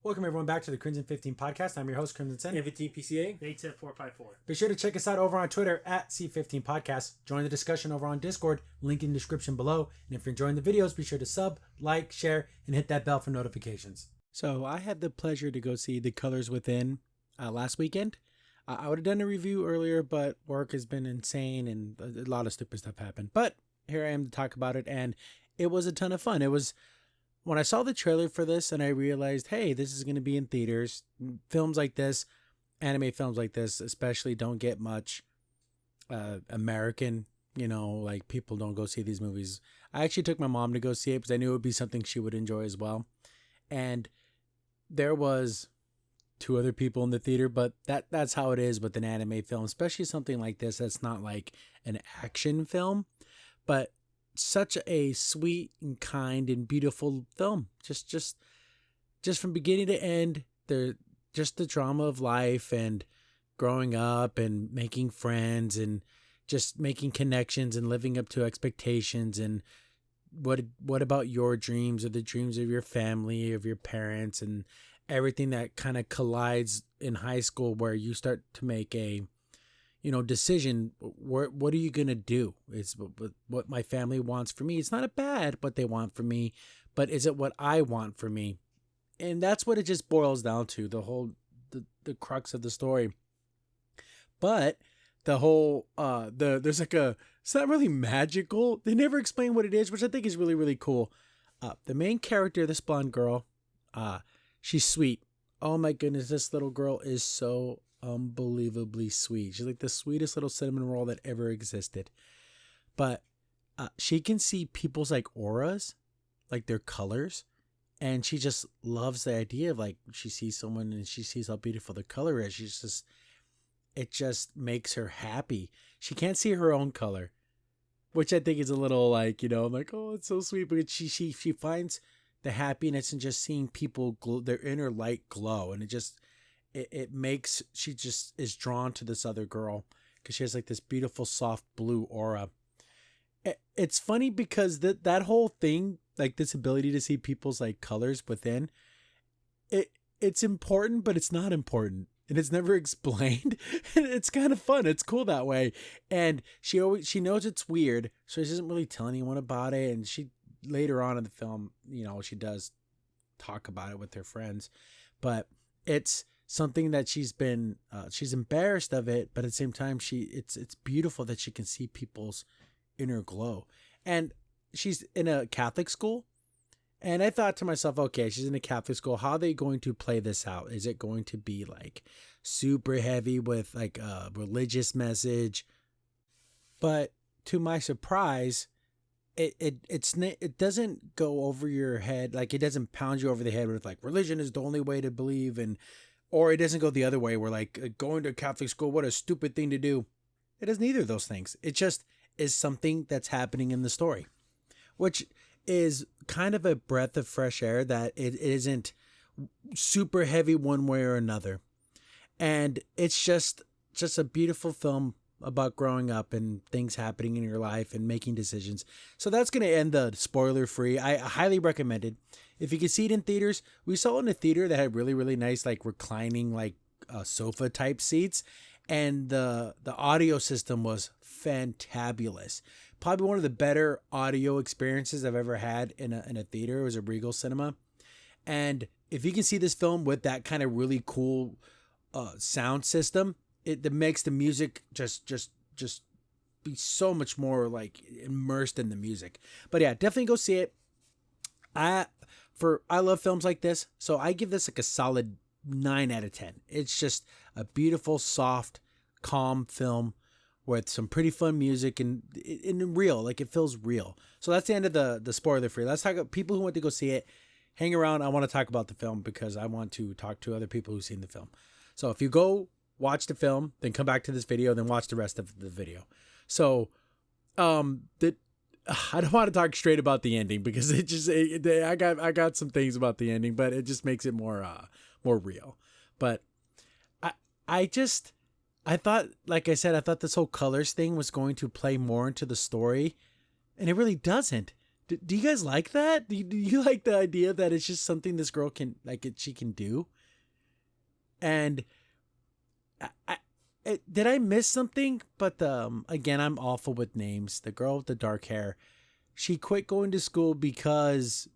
Welcome everyone back to the Crimson 15 podcast. I'm your host, Crimson Sin. 15 PCA. 810-454. Be sure to check us out over on Twitter at C15 Podcast. Join the discussion over on Discord, link in the description below. And if you're enjoying the videos, be sure to sub, like, share, and hit that bell for notifications. So I had the pleasure to go see The Colors Within last weekend. I would have done a review earlier, but work has been insane and a lot of stupid stuff happened. But here I am to talk about it, and it was a ton of fun. It was... When I saw the trailer for this and I realized, hey, this is going to be in theaters, films like this, anime films like this, especially don't get much American, like people don't go see these movies. I actually took my mom to go see it because I knew it would be something she would enjoy as well. And there was 2 other people in the theater, but that's how it is with an anime film, especially something like this that's not like an action film, but such a sweet and kind and beautiful film. Just from beginning to end, just the drama of life and growing up and making friends and just making connections and living up to expectations and what about your dreams or the dreams of your family, of your parents, and everything that kind of collides in high school where you start to make a decision. What are you going to do? It's what my family wants for me. It's not a bad what they want for me, but is it what I want for me? And that's what it just boils down to, the crux of the story. But the whole, there's like it's not really magical. They never explain what it is, which I think is really, really cool. The main character, this blonde girl, she's sweet. Oh my goodness, this little girl is so unbelievably sweet. She's like the sweetest little cinnamon roll that ever existed. But she can see people's like auras, like their colors, and she just loves the idea of like she sees someone and she sees how beautiful the color is. It just makes her happy. She can't see her own color, which I think is a little like, I'm like, oh, it's so sweet. But she finds the happiness in just seeing people glow, their inner light glow, and it makes, she just is drawn to this other girl because she has like this beautiful soft blue aura. It's funny because that whole thing, like this ability to see people's like colors within, it's important, but it's not important. And it's never explained. And it's kind of fun. It's cool that way. And she knows it's weird, so she doesn't really tell anyone about it. And she later on in the film, she does talk about it with her friends, but it's something that she's embarrassed of it, but at the same time, it's beautiful that she can see people's inner glow. And she's in a Catholic school. And I thought to myself, okay, she's in a Catholic school. How are they going to play this out? Is it going to be like super heavy with like a religious message? But to my surprise, it doesn't go over your head. Like it doesn't pound you over the head with like religion is the only way to believe, or it doesn't go the other way where like going to Catholic school, what a stupid thing to do. It is neither of those things. It just is something that's happening in the story, which is kind of a breath of fresh air that it isn't super heavy one way or another. And it's just a beautiful film about growing up and things happening in your life and making decisions. So that's going to end the spoiler free. I highly recommend it. If you can see it in theaters, we saw it in a theater that had really, really nice, like reclining, like sofa type seats. And the audio system was fantabulous. Probably one of the better audio experiences I've ever had in a theater. It was a Regal Cinema. And if you can see this film with that kind of really cool sound system, it makes the music just be so much more like immersed in the music. But yeah, definitely go see it. I love films like this, so I give this like a solid 9 out of 10. It's just a beautiful, soft, calm film with some pretty fun music and real, like it feels real. So that's the end of the spoiler free. Let's talk about people who went to go see it. Hang around. I want to talk about the film because I want to talk to other people who've seen the film. So if you go watch the film, then come back to this video, then watch the rest of the video. So, I don't want to talk straight about the ending because I got some things about the ending, but it just makes it more real. But I thought, like I said, I thought this whole colors thing was going to play more into the story, and it really doesn't, Do you guys like that? Do you like the idea that it's just something this girl can she can do? And did I miss something? But again, I'm awful with names. The girl with the dark hair, she quit going to school because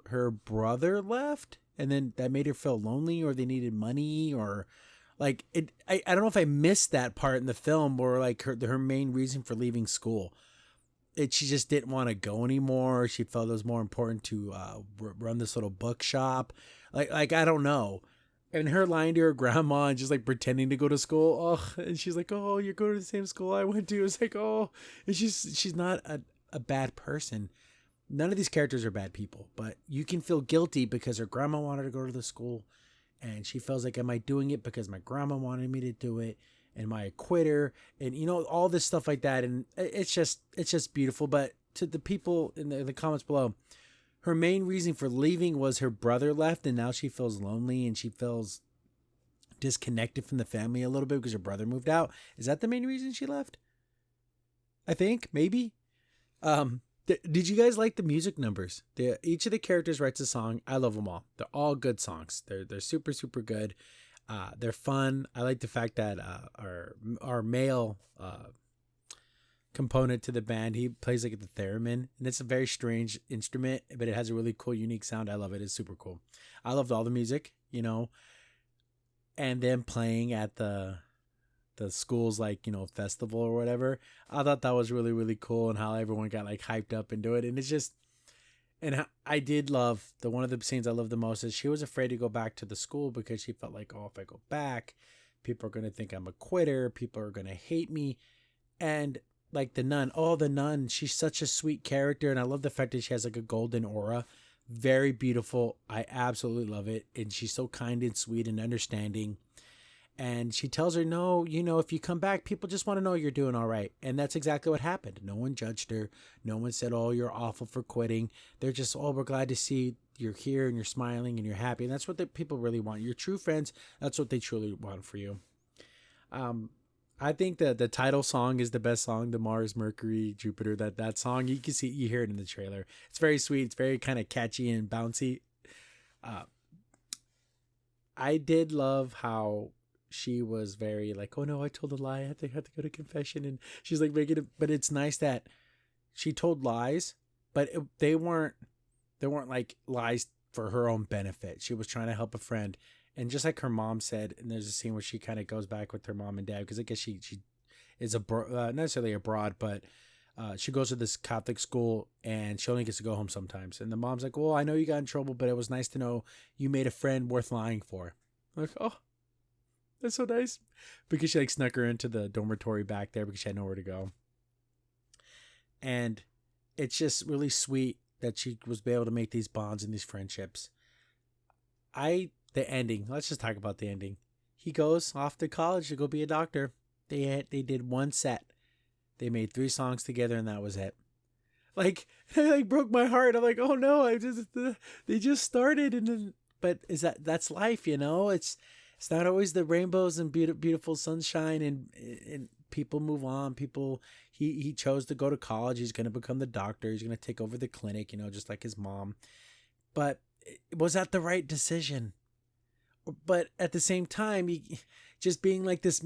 her brother left, and then that made her feel lonely, or they needed money, or like it. I don't know if I missed that part in the film, or like her main reason for leaving school. She just didn't want to go anymore. She felt it was more important to run this little bookshop. Like I don't know. And her lying to her grandma and just like pretending to go to school. Oh, and she's like, "Oh, you're going to the same school I went to." It's like, oh, and she's not a bad person. None of these characters are bad people, but you can feel guilty because her grandma wanted to go to the school, and she feels like, am I doing it because my grandma wanted me to do it? Am I a quitter? And all this stuff like that. And it's just beautiful. But to the people in the comments below, her main reason for leaving was her brother left, and now she feels lonely and she feels disconnected from the family a little bit because her brother moved out. Is that the main reason she left? I think maybe. Did you guys like the music numbers? Each of the characters writes a song. I love them all. They're all good songs. They're super, super good. They're fun. I like the fact that our male component to the band, he plays like the theremin, and it's a very strange instrument, but it has a really cool, unique sound. I love it. It's super cool. I loved all the music, and then playing at the school's festival or whatever. I thought that was really, really cool, and how everyone got like hyped up into it. And it's just, and I did love one of the scenes I love the most is she was afraid to go back to the school because she felt like, oh, if I go back, people are going to think I'm a quitter. People are going to hate me. And like the nun, she's such a sweet character. And I love the fact that she has like a golden aura. Very beautiful. I absolutely love it. And she's so kind and sweet and understanding. And she tells her, no, if you come back, people just want to know you're doing all right. And that's exactly what happened. No one judged her. No one said, oh, you're awful for quitting. They're just, oh, we're glad to see you're here and you're smiling and you're happy. And that's what the people really want. Your true friends, that's what they truly want for you. I think that the title song is the best song, the Mars, Mercury, Jupiter, that song. You hear it in the trailer. It's very sweet. It's very kind of catchy and bouncy. I did love how she was very like, oh no, I told a lie. I had to go to confession. And she's like making it, but it's nice that she told lies, but they weren't like lies for her own benefit. She was trying to help a friend. And just like her mom said, and there's a scene where she kind of goes back with her mom and dad, because I guess she is not necessarily abroad, but she goes to this Catholic school and she only gets to go home sometimes. And the mom's like, well, I know you got in trouble, but it was nice to know you made a friend worth lying for. I'm like, oh, that's so nice. Because she like snuck her into the dormitory back there because she had nowhere to go. And it's just really sweet that she was able to make these bonds and these friendships. The ending. Let's just talk about the ending. He goes off to college to go be a doctor. They did one set. They made 3 songs together and that was it. Like, it broke my heart. I'm like, oh no, they just started, and then, but that's life, It's not always the rainbows and beautiful sunshine, and people move on. He chose to go to college. He's going to become the doctor. He's going to take over the clinic, just like his mom. But was that the right decision? But at the same time, just being like this,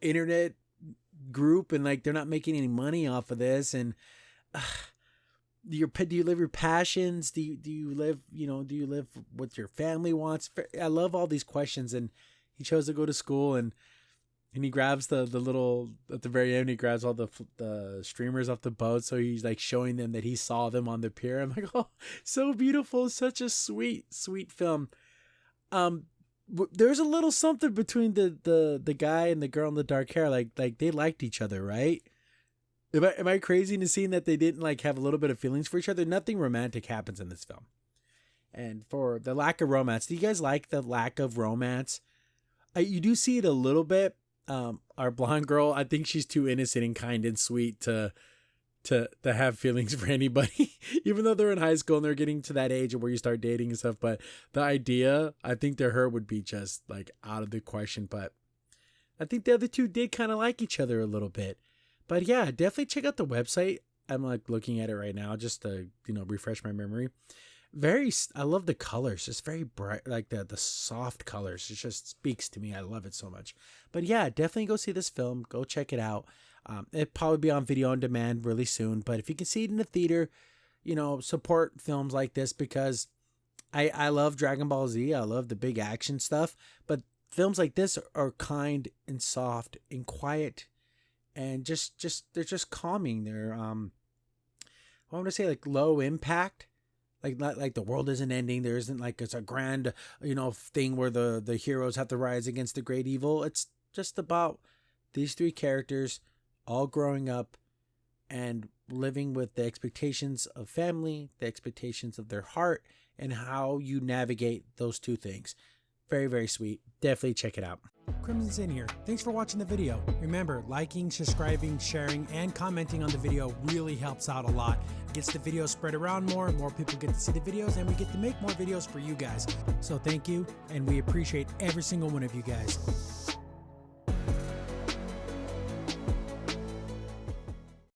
internet group, and like they're not making any money off of this. And do you live your passions? Do you live what your family wants? I love all these questions. And he chose to go to school, and he grabs the little, at the very end, he grabs all the streamers off the boat. So he's like showing them that he saw them on the pier. I'm like, oh, so beautiful. Such a sweet, sweet film. There's a little something between the guy and the girl in the dark hair. Like they liked each other, right? Am I crazy into seeing that they didn't like have a little bit of feelings for each other? Nothing romantic happens in this film. And for the lack of romance, do you guys like the lack of romance? You do see it a little bit. Our blonde girl, I think she's too innocent and kind and sweet to have feelings for anybody, even though they're in high school and they're getting to that age where you start dating and stuff. But the idea, I think to her would be just like out of the question. But I think the other two did kind of like each other a little bit. But yeah, definitely check out the website. I'm like looking at it right now just to, refresh my memory. I love the colors, just very bright, like the soft colors. It just speaks to me. I love it so much. But yeah, definitely go see this film. Go check it out. It'll probably be on video on demand really soon. But if you can see it in the theater, support films like this, because I love Dragon Ball Z. I love the big action stuff. But films like this are kind and soft and quiet, and they're just calming. They're I want to say like low impact. Like, not like the world isn't ending. There isn't like it's a grand, thing where the heroes have to rise against the great evil. It's just about these three characters all growing up and living with the expectations of family, the expectations of their heart, and how you navigate those two things. Very, very sweet. Definitely check it out. Crimson Sin here. Thanks for watching the video. Remember, liking, subscribing, sharing, and commenting on the video really helps out a lot. It gets the video spread around more people get to see the videos, and we get to make more videos for you guys. So thank you, and we appreciate every single one of you guys.